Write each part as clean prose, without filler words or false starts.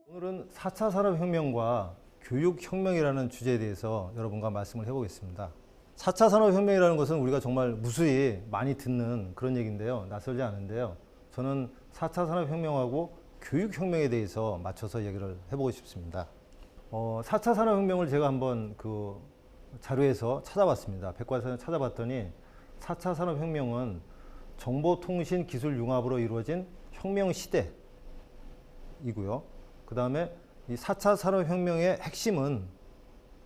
오늘은 4차 산업혁명과 교육혁명이라는 주제에 대해서 여러분과 말씀을 해보겠습니다. 4차 산업혁명이라는 것은 우리가 정말 무수히 많이 듣는 그런 얘기인데요. 낯설지 않은데요. 저는 4차 산업혁명하고 교육혁명에 대해서 맞춰서 얘기를 해보고 싶습니다. 4차 산업혁명을 제가 한번 그 자료에서 찾아봤습니다. 백과사전을 찾아봤더니 4차 산업혁명은 정보통신 기술 융합으로 이루어진 혁명 시대이고요. 그 다음에 이 4차 산업혁명의 핵심은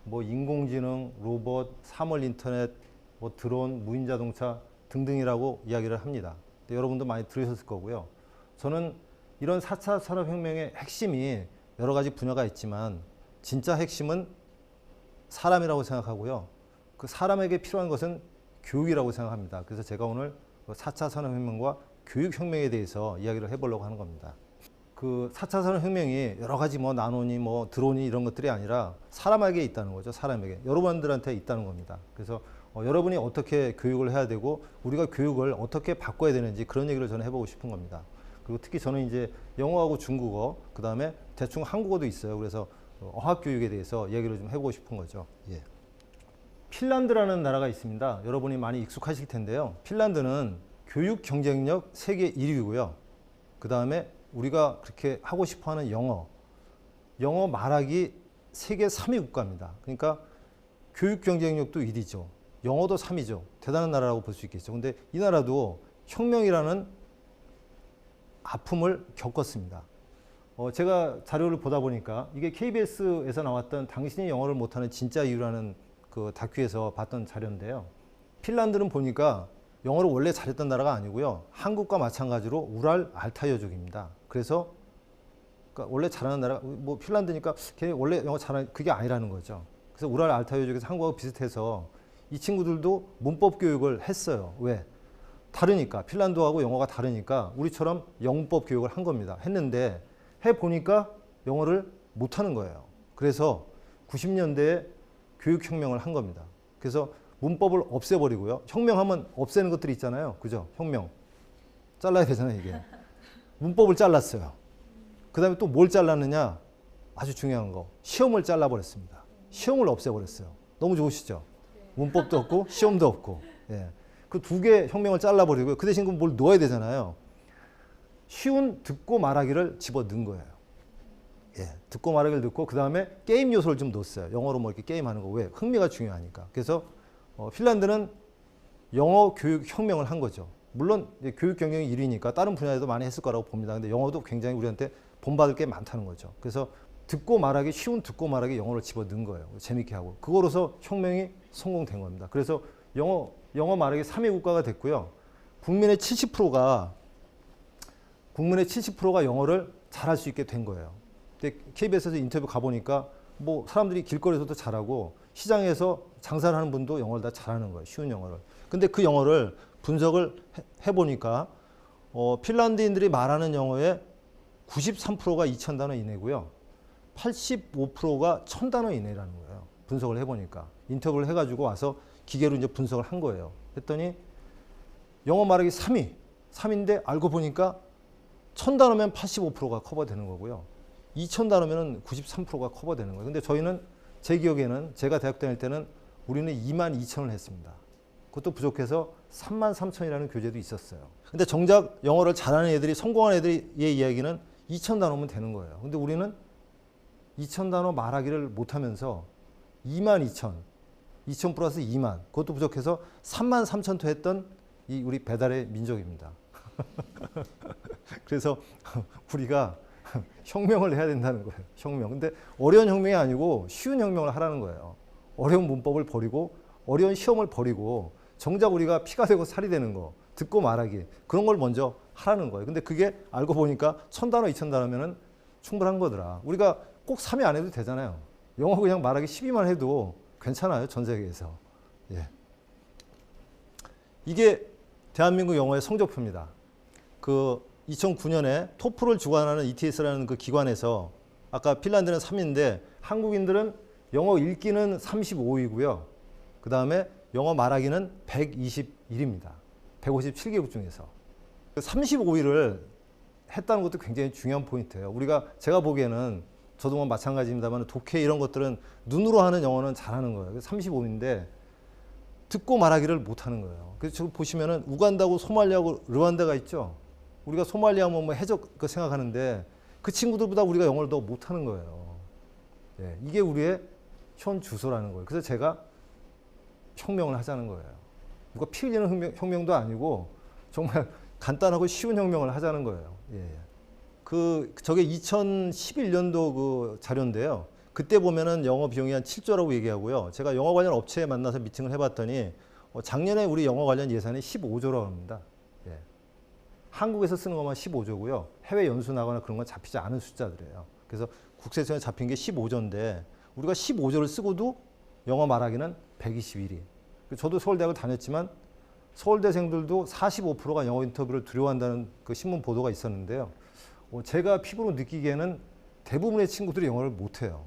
뭐 인공지능, 로봇, 사물 인터넷, 뭐 드론, 무인자동차 등등이라고 이야기를 합니다. 여러분도 많이 들으셨을 거고요. 저는 이런 4차 산업혁명의 핵심이 여러 가지 분야가 있지만 진짜 핵심은 사람이라고 생각하고요. 그 사람에게 필요한 것은 교육이라고 생각합니다. 그래서 제가 오늘 4차 산업혁명과 교육혁명에 대해서 이야기를 해보려고 하는 겁니다. 그 4차 산업혁명이 여러 가지 뭐 나노니 뭐 드론이 이런 것들이 아니라 사람에게 있다는 거죠. 사람에게. 여러분들한테 있다는 겁니다. 그래서 여러분이 어떻게 교육을 해야 되고 우리가 교육을 어떻게 바꿔야 되는지 그런 얘기를 저는 해보고 싶은 겁니다. 그리고 특히 저는 이제 영어하고 중국어, 그 다음에 대충 한국어도 있어요. 그래서 어학교육에 대해서 얘기를 좀 해보고 싶은 거죠. 예. 핀란드라는 나라가 있습니다. 여러분이 많이 익숙하실 텐데요. 핀란드는 교육 경쟁력 세계 1위고요. 그 다음에 우리가 그렇게 하고 싶어하는 영어 말하기 세계 3위 국가입니다. 그러니까 교육 경쟁력도 1위죠. 영어도 3위죠. 대단한 나라라고 볼 수 있겠죠. 근데 이 나라도 혁명이라는 아픔을 겪었습니다. 제가 자료를 보다 보니까 이게 KBS에서 나왔던 당신이 영어를 못하는 진짜 이유라는 그 다큐에서 봤던 자료인데요. 핀란드는 보니까 영어를 원래 잘했던 나라가 아니고요. 한국과 마찬가지로 우랄 알타이어족입니다. 그래서 그러니까 원래 잘하는 나라, 뭐 핀란드니까 걔 원래 영어 잘하는 그게 아니라는 거죠. 그래서 우랄 알타이어족에서 한국하고 비슷해서 이 친구들도 문법 교육을 했어요. 왜? 다르니까. 핀란드하고 영어가 다르니까 우리처럼 영문법 교육을 한 겁니다. 했는데 해보니까 영어를 못하는 거예요. 그래서 90년대에 교육혁명을 한 겁니다. 그래서 문법을 없애버리고요. 혁명하면 없애는 것들이 있잖아요. 그죠? 혁명. 잘라야 되잖아요, 이게. 문법을 잘랐어요. 그 다음에 또 뭘 잘랐느냐? 아주 중요한 거. 시험을 잘라버렸습니다. 시험을 없애버렸어요. 너무 좋으시죠? 문법도 없고, 시험도 없고. 예. 그 두 개 혁명을 잘라버리고요. 그 대신 뭘 넣어야 되잖아요. 쉬운 듣고 말하기를 집어 넣은 거예요. 예. 듣고 말하기를 넣고, 그 다음에 게임 요소를 좀 넣었어요. 영어로 뭐 이렇게 게임하는 거. 왜? 흥미가 중요하니까. 그래서 핀란드는 영어 교육 혁명을 한 거죠. 물론 교육 경쟁이 1위니까 다른 분야에도 많이 했을 거라고 봅니다. 근데 영어도 굉장히 우리한테 본받을 게 많다는 거죠. 그래서 듣고 말하기 쉬운 듣고 말하기 영어를 집어 넣은 거예요. 재밌게 하고. 그거로서 혁명이 성공된 겁니다. 그래서 영어 말하기 3위 국가가 됐고요. 국민의 70%가 영어를 잘할 수 있게 된 거예요. 근데 KBS에서 인터뷰 가보니까 뭐 사람들이 길거리에서도 잘하고 시장에서 장사를 하는 분도 영어를 다 잘하는 거예요. 쉬운 영어를. 근데 그 영어를 분석을 해보니까 핀란드인들이 말하는 영어의 93%가 2000단어 이내고요. 85%가 1000단어 이내라는 거예요. 분석을 해보니까. 인터뷰를 해가지고 와서 기계로 이제 분석을 한 거예요. 했더니 영어 말하기 3위인데 알고 보니까 1000단어면 85%가 커버되는 거고요. 2000단어면 93%가 커버되는 거예요. 근데 저희는 제 기억에는 제가 대학 다닐 때는 우리는 22,000을 했습니다. 그것도 부족해서 33,000이라는 교재도 있었어요. 근데 정작 영어를 잘하는 애들이 성공한 애들의 이야기는 2000단어면 되는 거예요. 근데 우리는 2000단어 말하기를 못하면서 22,000, 2000 플러스 2만 그것도 부족해서 33,000도 했던 이 우리 배달의 민족입니다. 그래서 우리가 혁명을 해야 된다는 거예요. 혁명. 근데 어려운 혁명이 아니고 쉬운 혁명을 하라는 거예요. 어려운 문법을 버리고 어려운 시험을 버리고 정작 우리가 피가 되고 살이 되는 거 듣고 말하기 그런 걸 먼저 하라는 거예요. 근데 그게 알고 보니까 1000단어, 2000단어면은 충분한 거더라. 우리가 꼭 3위 안 해도 되잖아요. 영어 그냥 말하기 12만 해도 괜찮아요. 전 세계에서. 예. 이게 대한민국 영어의 성적표입니다. 그 2009년에 토플을 주관하는 ETS라는 그 기관에서 아까 핀란드는 3위인데 한국인들은 영어 읽기는 35위고요. 그 다음에 영어 말하기는 121입니다. 157개국 중에서. 35위를 했다는 것도 굉장히 중요한 포인트예요. 제가 보기에는 저도 뭐 마찬가지입니다만 독해 이런 것들은 눈으로 하는 영어는 잘하는 거예요. 35인데 듣고 말하기를 못하는 거예요. 그래서 지금 보시면은 우간다고 소말리아하고 르완다가 있죠. 우리가 소말리아면 뭐 해적 그 생각하는데 그 친구들보다 우리가 영어를 더 못하는 거예요. 예, 이게 우리의 현 주소라는 거예요. 그래서 제가 혁명을 하자는 거예요. 누가 피 흘리는 혁명도 아니고 정말 간단하고 쉬운 혁명을 하자는 거예요. 예. 저게 2011년도 그 자료인데요. 그때 보면은 영어 비용이 한 7조라고 얘기하고요. 제가 영어 관련 업체에 만나서 미팅을 해봤더니 작년에 우리 영어 관련 예산이 15조라고 합니다. 예. 한국에서 쓰는 것만 15조고요. 해외 연수 나거나 그런 건 잡히지 않은 숫자들이에요. 그래서 국세청에 잡힌 게 15조인데 우리가 15조를 쓰고도 영어 말하기는 121위. 저도 서울대학을 다녔지만 서울대생들도 45%가 영어 인터뷰를 두려워한다는 그 신문 보도가 있었는데요. 제가 피부로 느끼기에는 대부분의 친구들이 영어를 못해요.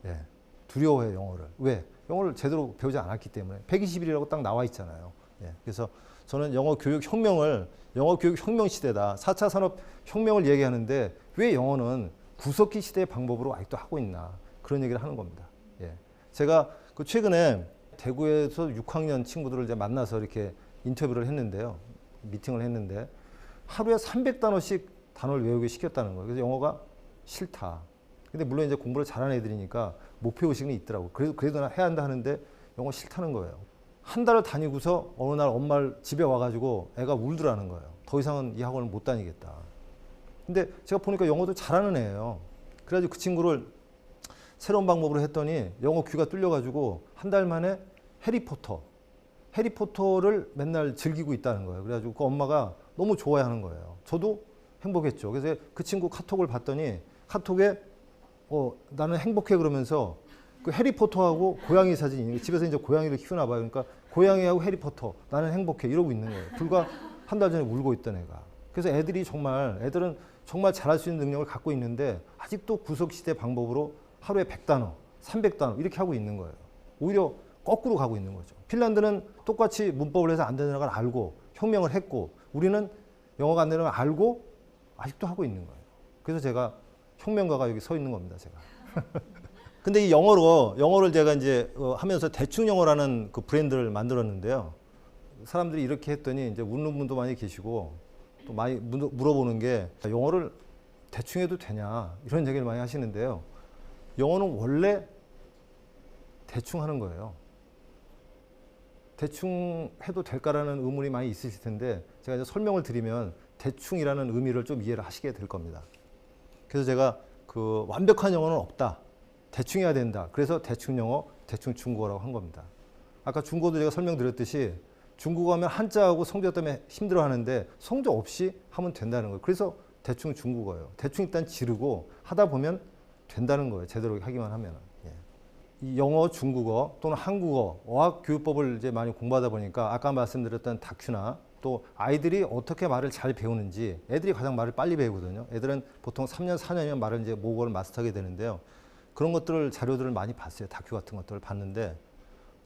예, 두려워해요, 영어를. 왜? 영어를 제대로 배우지 않았기 때문에. 121이라고 딱 나와 있잖아요. 예, 그래서 저는 영어 교육 혁명 시대다. 4차 산업 혁명을 얘기하는데 왜 영어는 구석기 시대의 방법으로 아직도 하고 있나. 그런 얘기를 하는 겁니다. 예. 제가 그 최근에 대구에서 6학년 친구들을 이제 만나서 이렇게 인터뷰를 했는데요. 미팅을 했는데 하루에 300단어씩 단어를 외우게 시켰다는 거예요. 그래서 영어가 싫다. 근데 물론 이제 공부를 잘하는 애들이니까 목표 의식은 있더라고요. 그래도 나 해야 한다 하는데 영어 싫다는 거예요. 한 달을 다니고서 어느 날 엄마를 집에 와가지고 애가 울더라는 거예요. 더 이상은 이 학원을 못 다니겠다. 근데 제가 보니까 영어도 잘하는 애예요. 그래가지고 그 친구를 새로운 방법으로 했더니 영어 귀가 뚫려가지고 한 달 만에 해리포터를 맨날 즐기고 있다는 거예요. 그래가지고 그 엄마가 너무 좋아하는 거예요. 저도 행복했죠. 그래서 그 친구 카톡을 봤더니 카톡에 나는 행복해 그러면서 그 해리포터하고 고양이 사진이 집에서 이제 고양이를 키우나 봐요. 그러니까 고양이하고 해리포터 나는 행복해 이러고 있는 거예요. 불과 한 달 전에 울고 있던 애가. 그래서 애들은 정말 잘할 수 있는 능력을 갖고 있는데 아직도 구석시대 방법으로 하루에 100단어, 300단어 이렇게 하고 있는 거예요. 오히려 거꾸로 가고 있는 거죠. 핀란드는 똑같이 문법을 해서 안 되는 걸 알고 혁명을 했고 우리는 영어가 안 되는 걸 알고 아직도 하고 있는 거예요. 그래서 제가 혁명가가 여기 서 있는 겁니다, 제가. 근데 이 영어를 제가 이제 하면서 대충 영어라는 그 브랜드를 만들었는데요. 사람들이 이렇게 했더니 이제 웃는 분도 많이 계시고 또 많이 물어보는 게 영어를 대충 해도 되냐 이런 얘기를 많이 하시는데요. 영어는 원래 대충 하는 거예요. 대충 해도 될까라는 의문이 많이 있으실 텐데 제가 이제 설명을 드리면 대충이라는 의미를 좀 이해를 하시게 될 겁니다. 그래서 제가 그 완벽한 영어는 없다. 대충 해야 된다. 그래서 대충 영어, 대충 중국어라고 한 겁니다. 아까 중국어도 제가 설명드렸듯이 중국어 하면 한자하고 성조 때문에 힘들어 하는데 성조 없이 하면 된다는 거예요. 그래서 대충 중국어예요. 대충 일단 지르고 하다 보면 된다는 거예요. 제대로 하기만 하면. 이 영어, 중국어 또는 한국어, 어학교육법을 이제 많이 공부하다 보니까 아까 말씀드렸던 다큐나 또 아이들이 어떻게 말을 잘 배우는지 애들이 가장 말을 빨리 배우거든요. 애들은 보통 3년, 4년이면 말을 이제 모국어를 마스터하게 되는데요. 그런 자료들을 많이 봤어요. 다큐 같은 것들을 봤는데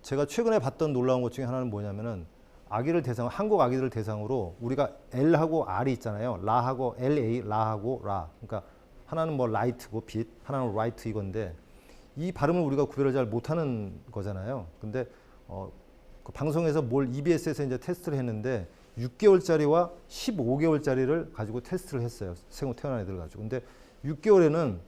제가 최근에 봤던 놀라운 것 중에 하나는 뭐냐면은 한국 아기들을 대상으로 우리가 L하고 R이 있잖아요. 라하고 LA, 라하고 라. 그러니까 하나는 뭐 라이트고 빛, 하나는 라이트 이건데 이 발음을 우리가 구별을 잘 못하는 거잖아요. 근데 그 방송에서 EBS에서 이제 테스트를 했는데 6개월짜리와 15개월짜리를 가지고 테스트를 했어요. 생후 태어난 애들 가지고. 근데 6개월에는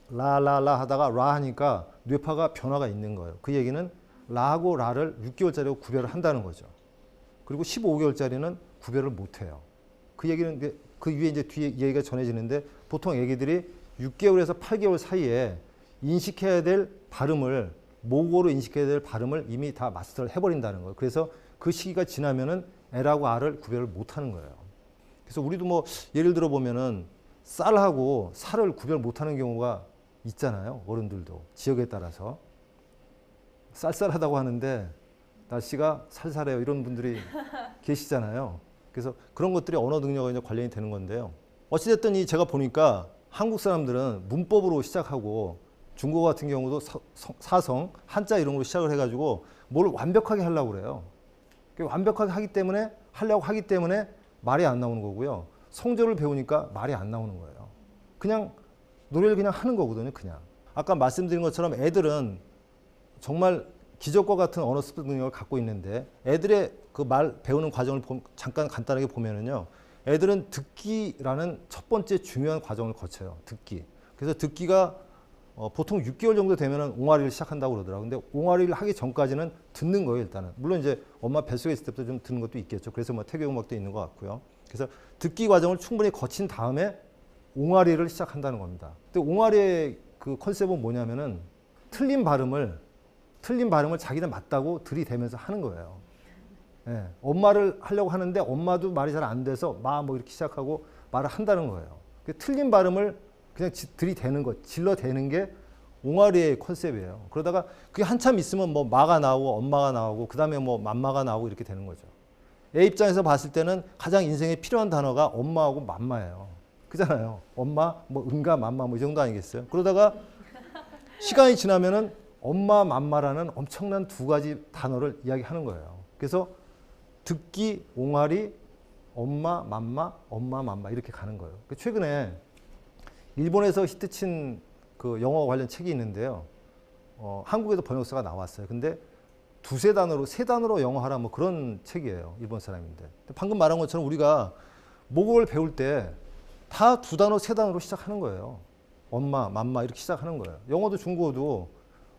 라라라 하다가 라 하니까 뇌파가 변화가 있는 거예요. 그 얘기는 라하고 라를 6개월짜리하고 구별을 한다는 거죠. 그리고 15개월짜리는 구별을 못해요. 그 얘기는 그 위에 이제 뒤에 얘기가 전해지는데 보통 애기들이 6개월에서 8개월 사이에 인식해야 될 발음을 모국어로 인식해야 될 발음을 이미 다 마스터를 해버린다는 거예요. 그래서 그 시기가 지나면은 L하고 R을 구별을 못하는 거예요. 그래서 우리도 뭐 예를 들어 보면은 쌀하고 살을 구별 못하는 경우가 있잖아요. 어른들도 지역에 따라서 쌀쌀하다고 하는데 날씨가 살살해요. 이런 분들이 계시잖아요. 그래서 그런 것들이 언어 능력과 이제 관련이 되는 건데요. 어찌됐든 제가 보니까 한국 사람들은 문법으로 시작하고 중국어 같은 경우도 사성, 한자 이런 걸로 시작을 해가지고 뭘 완벽하게 하려고 그래요. 완벽하게 하려고 하기 때문에 말이 안 나오는 거고요. 성조를 배우니까 말이 안 나오는 거예요. 그냥 노래를 그냥 하는 거거든요. 그냥. 아까 말씀드린 것처럼 애들은 정말 기적과 같은 언어 습득 능력을 갖고 있는데 애들의 그 말 배우는 과정을 잠깐 간단하게 보면은요. 애들은 듣기라는 첫 번째 중요한 과정을 거쳐요. 듣기. 그래서 듣기가 보통 6개월 정도 되면은 옹알이를 시작한다고 그러더라고요. 근데 옹알이를 하기 전까지는 듣는 거예요, 일단은. 물론 이제 엄마 뱃속에 있을 때부터 좀 듣는 것도 있겠죠. 그래서 뭐 태교음악도 있는 것 같고요. 그래서 듣기 과정을 충분히 거친 다음에 옹알이를 시작한다는 겁니다. 근데 옹알이의 그 컨셉은 뭐냐면은 틀린 발음을 자기는 맞다고 들이대면서 하는 거예요. 예, 엄마를 하려고 하는데 엄마도 말이 잘 안 돼서 뭐 이렇게 시작하고 말을 한다는 거예요. 틀린 발음을 그냥 들이대는 것, 질러대는 게 옹알이의 컨셉이에요. 그러다가 그게 한참 있으면 뭐 마가 나오고 엄마가 나오고 그 다음에 뭐 맘마가 나오고 이렇게 되는 거죠. 애 입장에서 봤을 때는 가장 인생에 필요한 단어가 엄마하고 맘마예요. 그잖아요. 엄마, 뭐 응가, 맘마 뭐 이 정도 아니겠어요? 그러다가 시간이 지나면은 엄마, 맘마라는 엄청난 두 가지 단어를 이야기하는 거예요. 그래서 듣기, 옹알이, 엄마, 맘마, 엄마, 맘마 이렇게 가는 거예요. 최근에 일본에서 히트친 그 영어 관련 책이 있는데요. 한국에도 번역서가 나왔어요. 근데 두세 단어로, 세 단어로 영어 하라 뭐 그런 책이에요. 일본 사람인데. 방금 말한 것처럼 우리가 모국어를 배울 때 다 두 단어, 세 단어로 시작하는 거예요. 엄마, 맘마 이렇게 시작하는 거예요. 영어도 중국어도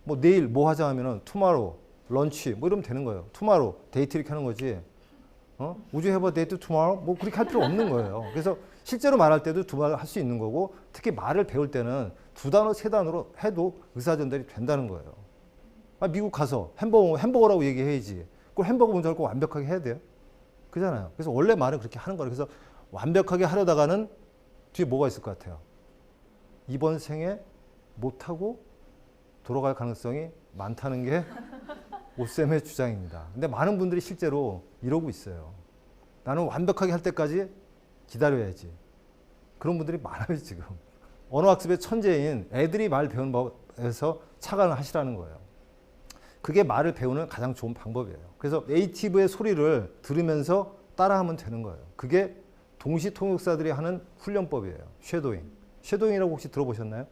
뭐 내일 뭐 하자 하면은 tomorrow, lunch 뭐 이러면 되는 거예요. tomorrow, 데이트 이렇게 하는 거지. Would you have a date tomorrow? 뭐 그렇게 할 필요 없는 거예요. 그래서 실제로 말할 때도 두 말 할 수 있는 거고 특히 말을 배울 때는 두 단어, 세 단어로 해도 의사전달이 된다는 거예요. 미국 가서 햄버거라고 얘기해야지. 그걸 햄버거 먼저 꼭 완벽하게 해야 돼요. 그잖아요. 그래서 원래 말은 그렇게 하는 거예요. 그래서 완벽하게 하려다가는 뒤에 뭐가 있을 것 같아요? 이번 생에 못하고 돌아갈 가능성이 많다는 게 오쌤의 주장입니다. 근데 많은 분들이 실제로 이러고 있어요. 나는 완벽하게 할 때까지 기다려야지. 그런 분들이 많아요, 지금. 언어학습의 천재인 애들이 말 배우는 법에서 착안을 하시라는 거예요. 그게 말을 배우는 가장 좋은 방법이에요. 그래서 네이티브의 소리를 들으면서 따라하면 되는 거예요. 그게 동시통역사들이 하는 훈련법이에요. 쉐도잉. 쉐도잉이라고 혹시 들어보셨나요?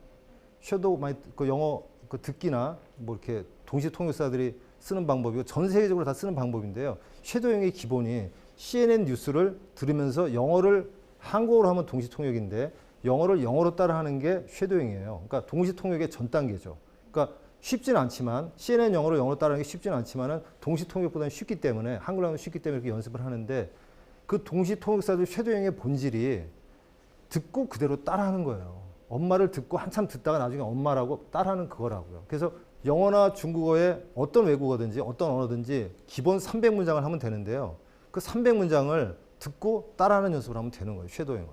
쉐도우, 그 영어 그 듣기나 뭐 이렇게 동시통역사들이 쓰는 방법이고 전 세계적으로 다 쓰는 방법인데요. 쉐도잉의 기본이 CNN 뉴스를 들으면서 영어를 한국어로 하면 동시통역인데 영어를 영어로 따라하는 게 쉐도잉이에요. 그러니까 동시통역의 전 단계죠. 그러니까 쉽지는 않지만 CNN 영어로 따라하는 게 쉽지는 않지만은 동시통역보다는 쉽기 때문에 한글로 하면 쉽기 때문에 이렇게 연습을 하는데 그 동시통역사들 쉐도잉의 본질이 듣고 그대로 따라하는 거예요. 엄마를 듣고 한참 듣다가 나중에 엄마라고 따라하는 그거라고요. 그래서 영어나 중국어의 어떤 외국어든지 어떤 언어든지 기본 300문장을 하면 되는데요. 그 300문장을 듣고 따라하는 연습을 하면 되는 거예요. 쉐도잉을.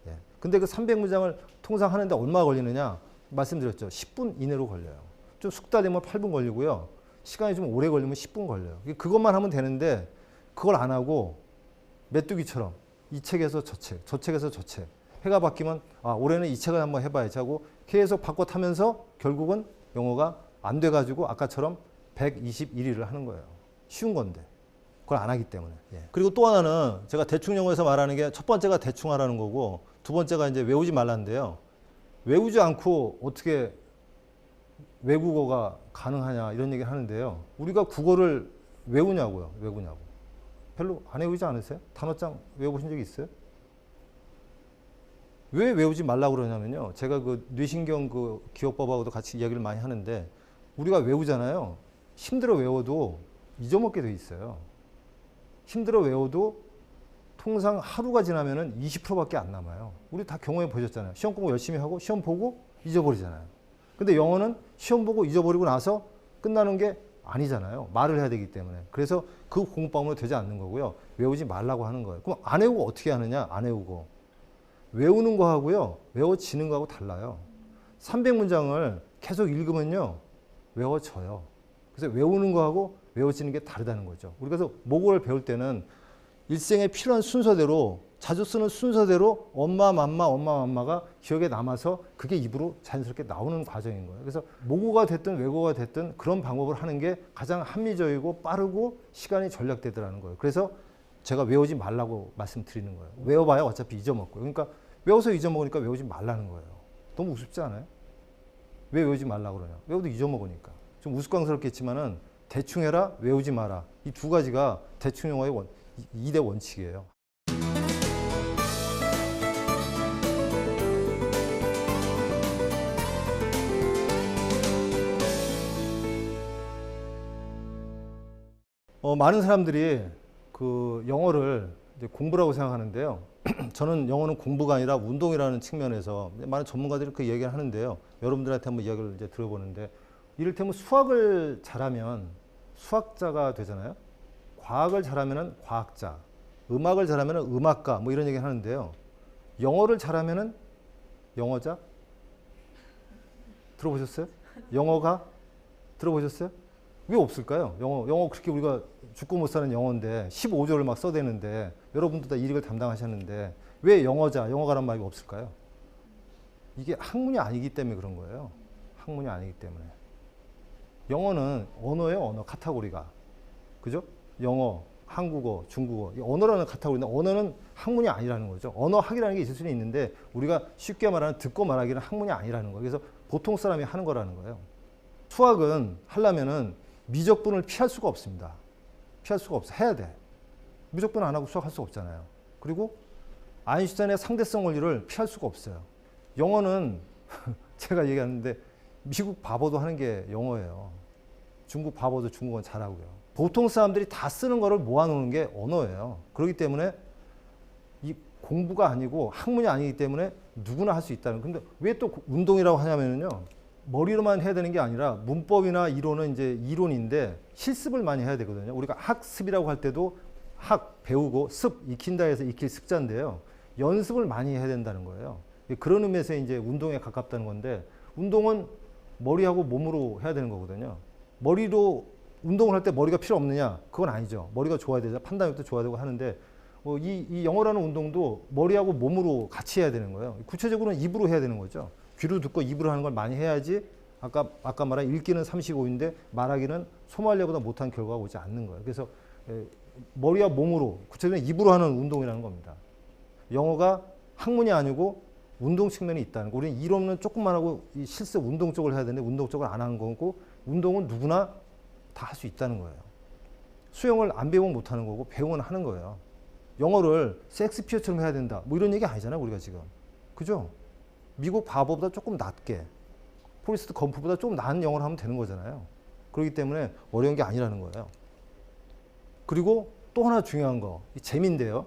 예. 근데 그 300문장을 통상 하는데 얼마 걸리느냐? 말씀드렸죠. 10분 이내로 걸려요. 좀 숙달되면 8분 걸리고요. 시간이 좀 오래 걸리면 10분 걸려요. 그것만 하면 되는데 그걸 안 하고 메뚜기처럼 이 책에서 저 책, 저 책에서 저 책. 해가 바뀌면 올해는 이 책을 한번 해봐야지 하고 계속 바꿔 타면서 결국은 영어가 안 돼가지고 아까처럼 121일을 하는 거예요. 쉬운 건데 그걸 안 하기 때문에. 예. 그리고 또 하나는 제가 대충 영어에서 말하는 게 첫 번째가 대충 하라는 거고 두 번째가 이제 외우지 말라는데요. 외우지 않고 어떻게 외국어가 가능하냐 이런 얘기를 하는데요. 우리가 국어를 외우냐고요. 별로 안 외우지 않으세요? 단어장 외워보신 적이 있어요? 왜 외우지 말라고 그러냐면요. 제가 그 뇌신경 그 기억법하고도 같이 이야기를 많이 하는데 우리가 외우잖아요. 힘들어 외워도 잊어먹게 돼 있어요. 힘들어 외워도 통상 하루가 지나면은 20%밖에 안 남아요. 우리 다 경험해 보셨잖아요. 시험 공부 열심히 하고 시험 보고 잊어버리잖아요. 근데 영어는 시험 보고 잊어버리고 나서 끝나는 게 아니잖아요. 말을 해야 되기 때문에. 그래서 그 공부방으로 되지 않는 거고요. 외우지 말라고 하는 거예요. 그럼 안 외우고 어떻게 하느냐? 안 외우고. 외우는 거하고요. 외워지는 거하고 달라요. 300문장을 계속 읽으면요. 외워져요. 그래서 외우는 거하고 외워지는 게 다르다는 거죠. 우리가 그래서 모국어를 배울 때는 일생에 필요한 순서대로 자주 쓰는 순서대로 엄마, 맘마가 기억에 남아서 그게 입으로 자연스럽게 나오는 과정인 거예요. 그래서 모국어가 됐든 외국어가 됐든 그런 방법을 하는 게 가장 합리적이고 빠르고 시간이 절약되더라는 거예요. 그래서 제가 외우지 말라고 말씀드리는 거예요. 외워봐야 어차피 잊어먹고요. 그러니까 외워서 잊어먹으니까 외우지 말라는 거예요. 너무 우습지 않아요? 왜 외우지 말라 그러냐? 외워도 잊어먹으니까. 좀 우스꽝스럽겠지만은 대충 해라, 외우지 마라. 이 두 가지가 대충 영어의 2대 원칙이에요. 많은 사람들이 그 영어를 이제 공부라고 생각하는데요. 저는 영어는 공부가 아니라 운동이라는 측면에서 많은 전문가들이 그 얘기를 하는데요. 여러분들한테 한번 이야기를 이제 들어보는데, 이를테면 수학을 잘하면 수학자가 되잖아요. 과학을 잘하면 과학자, 음악을 잘하면 음악가, 뭐 이런 얘기를 하는데요. 영어를 잘하면 영어자? 들어보셨어요? 영어가? 들어보셨어요? 왜 없을까요? 영어 그렇게 우리가 죽고 못 사는 영어인데 15조를 막 써대는데, 여러분도 다 일익을 담당하셨는데 왜 영어가란 말이 없을까요? 이게 학문이 아니기 때문에 그런 거예요. 학문이 아니기 때문에. 영어는 언어예요, 언어 카테고리가. 그죠? 영어, 한국어, 중국어. 언어라는 카테고리인데 언어는 학문이 아니라는 거죠. 언어학이라는 게 있을 수는 있는데 우리가 쉽게 말하는 듣고 말하기는 학문이 아니라는 거예요. 그래서 보통 사람이 하는 거라는 거예요. 수학은 하려면은 미적분을 피할 수가 없습니다. 피할 수가 없어. 해야 돼. 미적분 안 하고 수학할 수가 없잖아요. 그리고 아인슈타인의 상대성 원리를 피할 수가 없어요. 영어는 제가 얘기하는데 미국 바보도 하는 게 영어예요. 중국 바보도 중국어는 잘하고요. 보통 사람들이 다 쓰는 거를 모아놓는 게 언어예요. 그렇기 때문에 이 공부가 아니고 학문이 아니기 때문에 누구나 할 수 있다는. 근데 왜 또 운동이라고 하냐면요. 머리로만 해야 되는 게 아니라 문법이나 이론은 이제 이론인데 실습을 많이 해야 되거든요. 우리가 학습이라고 할 때도 학 배우고 습 익힌다 해서 익힐 습자인데요. 연습을 많이 해야 된다는 거예요. 그런 의미에서 이제 운동에 가깝다는 건데, 운동은 머리하고 몸으로 해야 되는 거거든요. 머리로 운동을 할 때 머리가 필요 없느냐? 그건 아니죠. 머리가 좋아야 되죠. 판단력도 좋아야 되고 하는데, 이 영어라는 운동도 머리하고 몸으로 같이 해야 되는 거예요. 구체적으로는 입으로 해야 되는 거죠. 귀로 듣고 입으로 하는 걸 많이 해야지 아까 말한 읽기는 35인데 말하기는 소말레보다 못한 결과가 오지 않는 거예요. 그래서 머리와 몸으로, 구체적으로 입으로 하는 운동이라는 겁니다. 영어가 학문이 아니고 운동 측면이 있다는 거. 우리는 이론은 조금만 하고 이 실습 운동 쪽을 해야 되는데 운동 쪽을 안 하는 거고, 운동은 누구나 다 할 수 있다는 거예요. 수영을 안 배우면 못 하는 거고 배우면 하는 거예요. 영어를 섹스피어처럼 해야 된다. 뭐 이런 얘기 아니잖아요, 우리가 지금. 그죠? 미국 바보보다 조금 낮게, 포레스트 검프보다 조금 나은 영어를 하면 되는 거잖아요. 그렇기 때문에 어려운 게 아니라는 거예요. 그리고 또 하나 중요한 거, 이 재미인데요.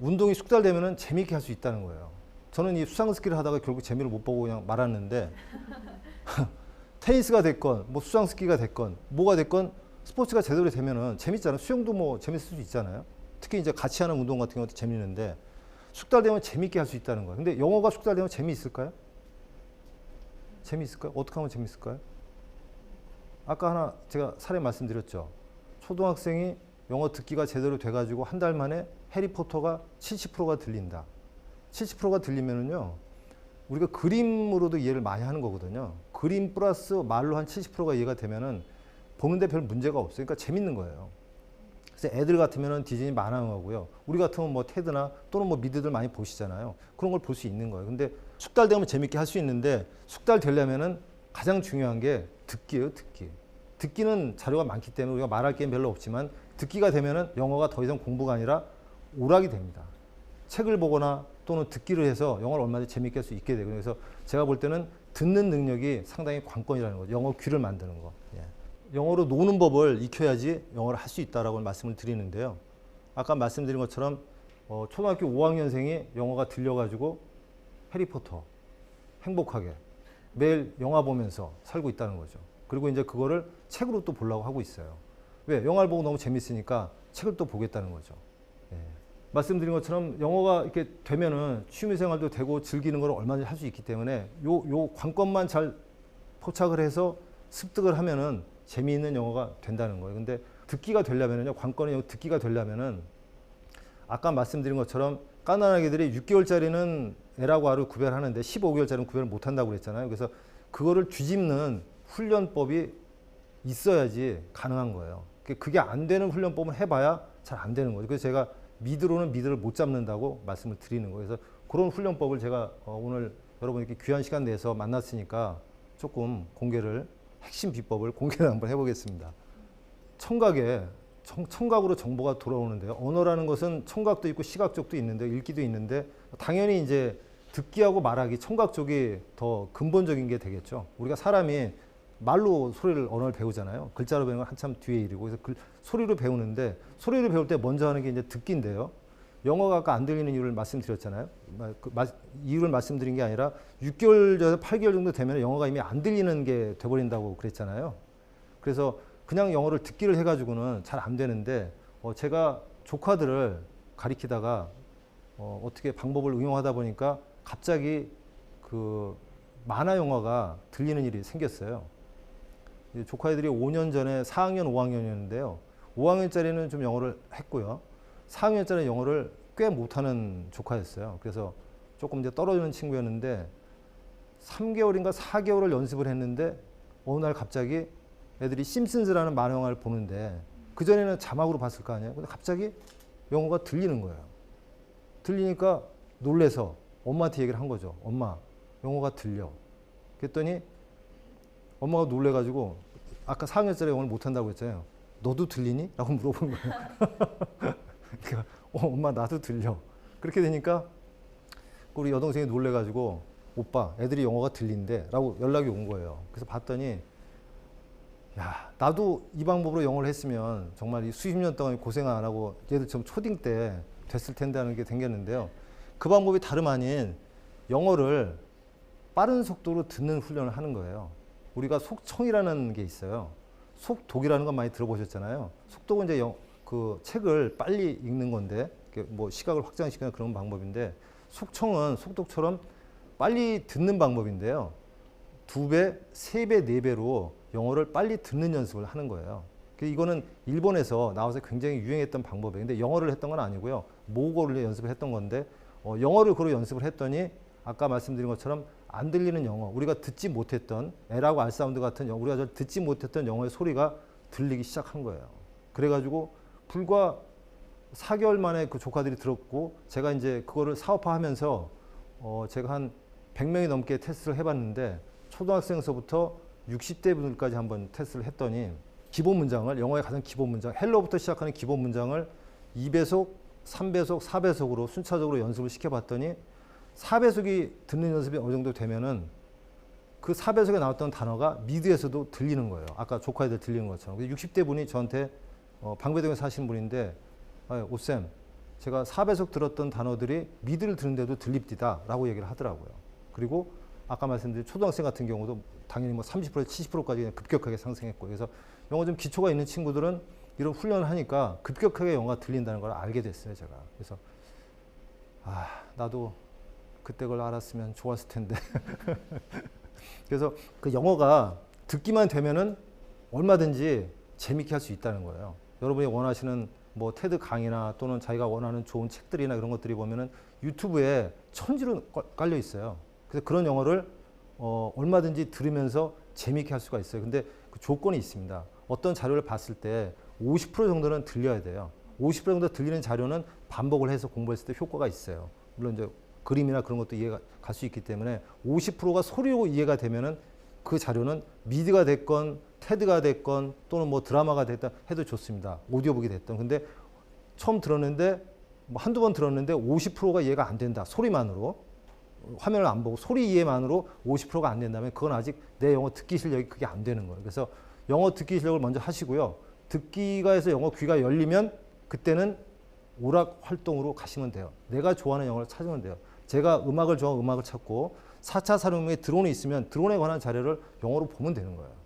운동이 숙달되면은 재미있게 할 수 있다는 거예요. 저는 이 수상스키를 하다가 결국 재미를 못 보고 그냥 말았는데, 테니스가 됐건, 뭐 수상스키가 됐건, 뭐가 됐건, 스포츠가 제대로 되면은 재밌잖아요. 수영도 뭐 재밌을 수 있잖아요. 특히 이제 같이 하는 운동 같은 경우도 재밌는데, 숙달되면 재밌게 할 수 있다는 거예요. 근데 영어가 숙달되면 재미있을까요? 재미있을까요? 어떻게 하면 재미있을까요? 아까 하나 제가 사례 말씀드렸죠. 초등학생이 영어 듣기가 제대로 돼가지고 한 달 만에 해리포터가 70%가 들린다. 70%가 들리면은요, 우리가 그림으로도 이해를 많이 하는 거거든요. 그림 플러스 말로 한 70%가 이해가 되면은 보는데 별 문제가 없어요. 그러니까 재밌는 거예요. 그래서 애들 같으면은 디즈니 만화영화고요. 우리 같으면 뭐 테드나 또는 뭐 미드들 많이 보시잖아요. 그런 걸 볼 수 있는 거예요. 근데 숙달되면 재밌게 할 수 있는데, 숙달되려면은 가장 중요한 게 듣기예요, 듣기. 듣기는 자료가 많기 때문에 우리가 말할 게 별로 없지만, 듣기가 되면은 영어가 더 이상 공부가 아니라 오락이 됩니다. 책을 보거나 또는 듣기를 해서 영어를 얼마든지 재밌게 할 수 있게 되고, 그래서 제가 볼 때는 듣는 능력이 상당히 관건이라는 거죠. 영어 귀를 만드는 거. 예. 영어로 노는 법을 익혀야지 영어를 할 수 있다라고 말씀을 드리는데요. 아까 말씀드린 것처럼 초등학교 5학년생이 영어가 들려가지고 해리포터 행복하게 매일 영화 보면서 살고 있다는 거죠. 그리고 이제 그거를 책으로 또 보려고 하고 있어요. 왜? 영화를 보고 너무 재밌으니까 책을 또 보겠다는 거죠. 예. 말씀드린 것처럼 영어가 이렇게 되면은 취미생활도 되고 즐기는 걸 얼마든지 할 수 있기 때문에 요 관건만 잘 포착을 해서 습득을 하면은 재미있는 영어가 된다는 거예요. 근데 듣기가 되려면은요, 관건은 듣기가 되려면은 아까 말씀드린 것처럼 갓난아기들이 6개월짜리는 애라고 아를 구별하는데 15개월짜리는 구별을 못 한다고 그랬잖아요. 그래서 그거를 뒤집는 훈련법이 있어야지 가능한 거예요. 그게 안 되는 훈련법을 해봐야 잘 안 되는 거죠. 그래서 제가 미드로는 미드를 못 잡는다고 말씀을 드리는 거예요. 그래서 그런 훈련법을 제가 오늘 여러분 이렇게 귀한 시간 내서 만났으니까 조금 핵심 비법을 공개를 한번 해보겠습니다. 청각으로 정보가 돌아오는데요. 언어라는 것은 청각도 있고 시각 쪽도 있는데 읽기도 있는데 당연히 이제 듣기하고 말하기 청각 쪽이 더 근본적인 게 되겠죠. 우리가 사람이 말로 언어를 배우잖아요. 글자로 배우는 건 한참 뒤에 일이고 그래서 소리로 배우는데 소리로 배울 때 먼저 하는 게 이제 듣기인데요. 영어가 아까 안 들리는 이유를 말씀드렸잖아요. 이유를 말씀드린 게 아니라 6개월에서 8개월 정도 되면 영어가 이미 안 들리는 게 돼버린다고 그랬잖아요. 그래서 그냥 영어를 듣기를 해가지고는 잘 안 되는데 제가 조카들을 가리키다가 어떻게 방법을 응용하다 보니까 갑자기 그 만화 영화가 들리는 일이 생겼어요. 조카 애들이 5년 전에 4학년, 5학년이었는데요. 5학년짜리는 좀 영어를 했고요. 4학년짜리 영어를 꽤 못하는 조카였어요. 그래서 조금 이제 떨어지는 친구였는데 3개월인가 4개월을 연습을 했는데 어느 날 갑자기 애들이 심슨즈라는 만화 영화를 보는데 그전에는 자막으로 봤을 거 아니에요. 근데 갑자기 영어가 들리는 거예요. 들리니까 놀래서 엄마한테 얘기를 한 거죠. 엄마, 영어가 들려. 그랬더니 엄마가 놀래가지고 아까 4학년짜리 영어를 못한다고 했잖아요. 너도 들리니? 라고 물어본 거예요. 그러니까 엄마 나도 들려. 그렇게 되니까 우리 여동생이 놀래가지고 오빠 애들이 영어가 들린대 라고 연락이 온 거예요. 그래서 봤더니 야 나도 이 방법으로 영어를 했으면 정말 이 수십 년 동안 고생 안 하고 얘들처럼 초딩 때 됐을 텐데 하는 게 생겼는데요. 그 방법이 다름 아닌 영어를 빠른 속도로 듣는 훈련을 하는 거예요. 우리가 속청이라는 게 있어요. 속독이라는 건 많이 들어보셨잖아요. 속독은 이제 그 책을 빨리 읽는 건데 뭐 시각을 확장시키는 그런 방법인데 속청은 속독처럼 빨리 듣는 방법인데요. 2배, 3배, 4배로 영어를 빨리 듣는 연습을 하는 거예요. 이거는 일본에서 나와서 굉장히 유행했던 방법이에요. 근데 영어를 했던 건 아니고요. 모국어를 연습을 했던 건데 영어를 그로 연습을 했더니 아까 말씀드린 것처럼 안 들리는 영어, 우리가 듣지 못했던 L하고 R 사운드 같은 영어, 우리가 듣지 못했던 영어의 소리가 들리기 시작한 거예요. 그래가지고 불과 4개월 만에 그 조카들이 들었고 제가 이제 그거를 사업화하면서 제가 한 100명이 넘게 테스트를 해봤는데 초등학생서부터 60대 분들까지 한번 테스트를 했더니 기본 문장을 영어의 가장 기본 문장 헬로부터 시작하는 기본 문장을 2배속, 3배속, 4배속으로 순차적으로 연습을 시켜봤더니 4배속이 듣는 연습이 어느 정도 되면은 그 4배속에 나왔던 단어가 미드에서도 들리는 거예요. 아까 조카 애들 들리는 것처럼. 60대 분이 저한테 방배동에 사시는 분인데 오쌤 제가 4배속 들었던 단어들이 미드를 듣는데도 들립디다 라고 얘기를 하더라고요. 그리고 아까 말씀드린 초등학생 같은 경우도 당연히 뭐 30%, 70%까지 급격하게 상승했고 그래서 영어 좀 기초가 있는 친구들은 이런 훈련을 하니까 급격하게 영어가 들린다는 걸 알게 됐어요. 제가. 그래서 나도 그때 그걸 알았으면 좋았을 텐데. 그래서 그 영어가 듣기만 되면은 얼마든지 재밌게 할 수 있다는 거예요. 여러분이 원하시는 뭐 테드 강의나 또는 자기가 원하는 좋은 책들이나 이런 것들이 보면은 유튜브에 천지로 깔려 있어요. 그래서 그런 영어를 얼마든지 들으면서 재밌게 할 수가 있어요. 근데 그 조건이 있습니다. 어떤 자료를 봤을 때 50% 정도는 들려야 돼요. 50% 정도 들리는 자료는 반복을 해서 공부했을 때 효과가 있어요. 물론 이제 그림이나 그런 것도 이해가 갈 수 있기 때문에 50%가 소리로 이해가 되면은 그 자료는 미드가 됐건 테드가 됐건 또는 뭐 드라마가 됐든 해도 좋습니다. 오디오북이 됐든. 근데 처음 들었는데 뭐 한두 번 들었는데 50%가 이해가 안 된다. 소리만으로. 화면을 안 보고 소리 이해만으로 50%가 안 된다면 그건 아직 내 영어 듣기 실력이 그게 안 되는 거예요. 그래서 영어 듣기 실력을 먼저 하시고요. 듣기가 해서 영어 귀가 열리면 그때는 오락 활동으로 가시면 돼요. 내가 좋아하는 영어를 찾으면 돼요. 제가 음악을 좋아하면 음악을 찾고 4차 산업혁명에 드론이 있으면 드론에 관한 자료를 영어로 보면 되는 거예요.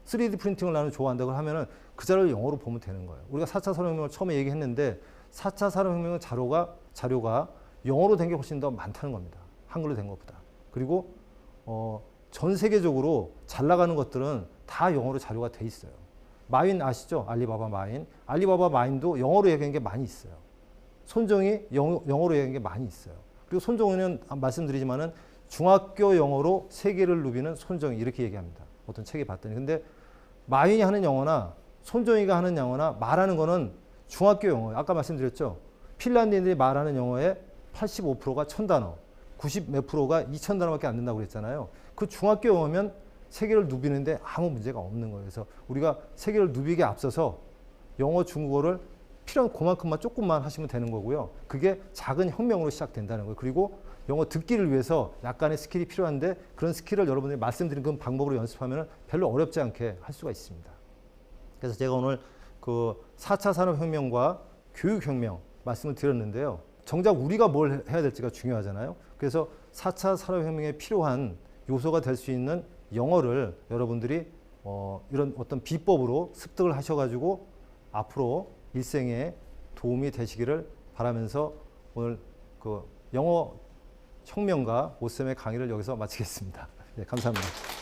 3D 프린팅을 나는 좋아한다고 하면은 그 자료를 영어로 보면 되는 거예요. 우리가 4차 산업혁명을 처음에 얘기했는데 4차 산업혁명 자료가 영어로 된 게 훨씬 더 많다는 겁니다. 한글로 된 것보다. 그리고 전 세계적으로 잘 나가는 것들은 다 영어로 자료가 돼 있어요. 마인 아시죠? 알리바바 마인. 알리바바 마인도 영어로 얘기한 게 많이 있어요. 손정이 영어로 얘기한 게 많이 있어요. 그리고 손정이는 말씀드리지만은 중학교 영어로 세계를 누비는 손정이 이렇게 얘기합니다. 어떤 책에 봤더니. 근데 마인이 하는 영어나 손정이가 하는 영어나 말하는 거는 중학교 영어예요. 아까 말씀드렸죠? 핀란드인들이 말하는 영어의 85%가 1000단어, 90 몇 프로가 2000단어밖에 안 된다고 그랬잖아요. 그 중학교 영어면 세계를 누비는데 아무 문제가 없는 거예요. 그래서 우리가 세계를 누비기에 앞서서 영어, 중국어를 필요한 그만큼만 조금만 하시면 되는 거고요. 그게 작은 혁명으로 시작된다는 거예요. 그리고 영어 듣기를 위해서 약간의 스킬이 필요한데 그런 스킬을 여러분들이 말씀드린 그 방법으로 연습하면 별로 어렵지 않게 할 수가 있습니다. 그래서 제가 오늘 그 4차 산업혁명과 교육혁명 말씀을 드렸는데요. 정작 우리가 뭘 해야 될지가 중요하잖아요. 그래서 4차 산업혁명에 필요한 요소가 될 수 있는 영어를 여러분들이 이런 어떤 비법으로 습득을 하셔가지고 앞으로 일생에 도움이 되시기를 바라면서 오늘 그 영어 혁명가 오쌤의 강의를 여기서 마치겠습니다. 네, 감사합니다.